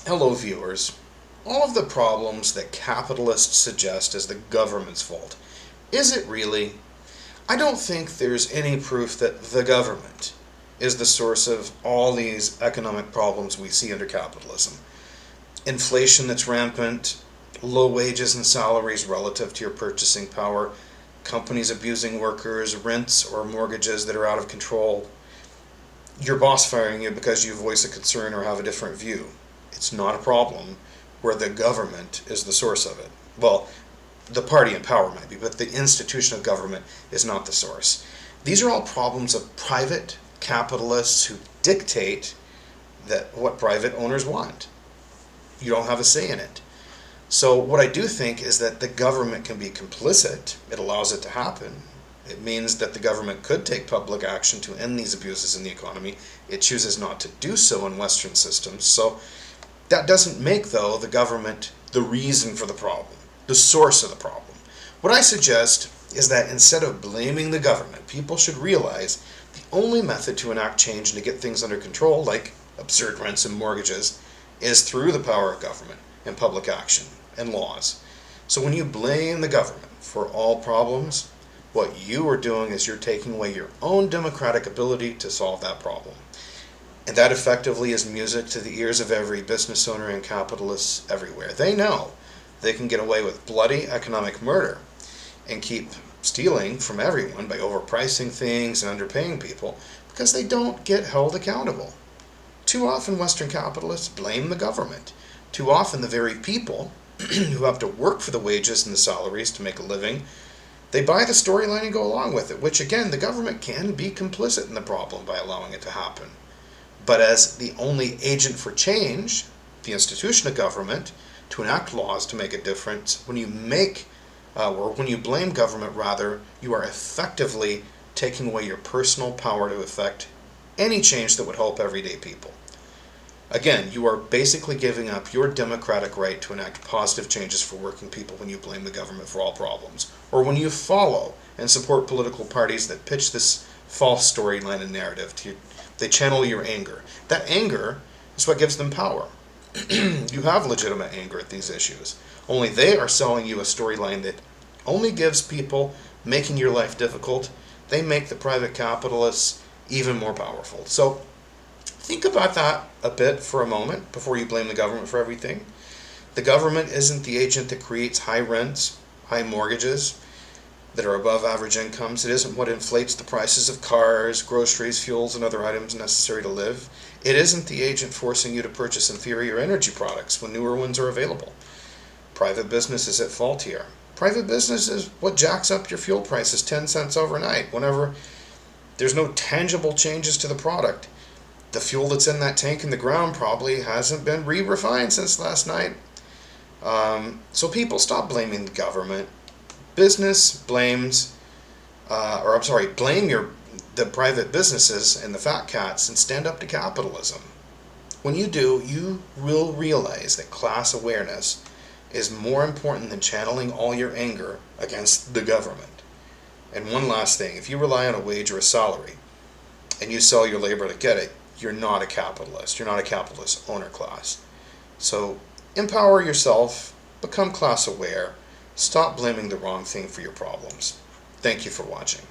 Hello viewers. All of the problems that capitalists suggest as the government's fault, is it really? I don't think there's any proof that the government is the source of all these economic problems we see under capitalism. Inflation that's rampant, low wages and salaries relative to your purchasing power, companies abusing workers, rents or mortgages that are out of control, your boss firing you because you voice a concern or have a different view. It's not a problem where the government is the source of it. Well, the party in power might be, but the institution of government is not the source. These are all problems of private capitalists who dictate that what private owners want. You don't have a say in it. So what I do think is that the government can be complicit. It allows it to happen. It means that the government could take public action to end these abuses in the economy. It chooses not to do so in Western systems. So that doesn't make, though, the government the reason for the problem, the source of the problem. What I suggest is that instead of blaming the government, people should realize the only method to enact change and to get things under control, like absurd rents and mortgages, is through the power of government and public action and laws. So when you blame the government for all problems, what you are doing is you're taking away your own democratic ability to solve that problem. And that effectively is music to the ears of every business owner and capitalist everywhere. They know they can get away with bloody economic murder and keep stealing from everyone by overpricing things and underpaying people because they don't get held accountable. Too often Western capitalists blame the government. Too often the very people who have to work for the wages and the salaries to make a living, they buy the storyline and go along with it, which again, the government can be complicit in the problem by allowing it to happen. But as the only agent for change, the institution of government, to enact laws to make a difference, when you blame government rather, you are effectively taking away your personal power to effect any change that would help everyday people. Again, you are basically giving up your democratic right to enact positive changes for working people when you blame the government for all problems, or when you follow and support political parties that pitch this false storyline and narrative to you. They channel your anger. That anger is what gives them power. You have legitimate anger at these issues. Only they are selling you a storyline that only gives people making your life difficult. They make the private capitalists even more powerful. So think about that a bit for a moment before you blame the government for everything. The government isn't the agent that creates high rents, high mortgages that are above average incomes. It isn't what inflates the prices of cars, groceries, fuels, and other items necessary to live. It isn't the agent forcing you to purchase inferior energy products when newer ones are available. Private business is at fault here. Private business is what jacks up your fuel prices 10 cents overnight whenever there's no tangible changes to the product. The fuel that's in that tank in the ground probably hasn't been re-refined since last night. So people, stop blaming the government. Business blames, blame the private businesses and the fat cats and stand up to capitalism. When you do, you will realize that class awareness is more important than channeling all your anger against the government. And one last thing, if you rely on a wage or a salary and you sell your labor to get it, you're not a capitalist. You're not a capitalist owner class. So empower yourself, become class aware, stop blaming the wrong thing for your problems. Thank you for watching.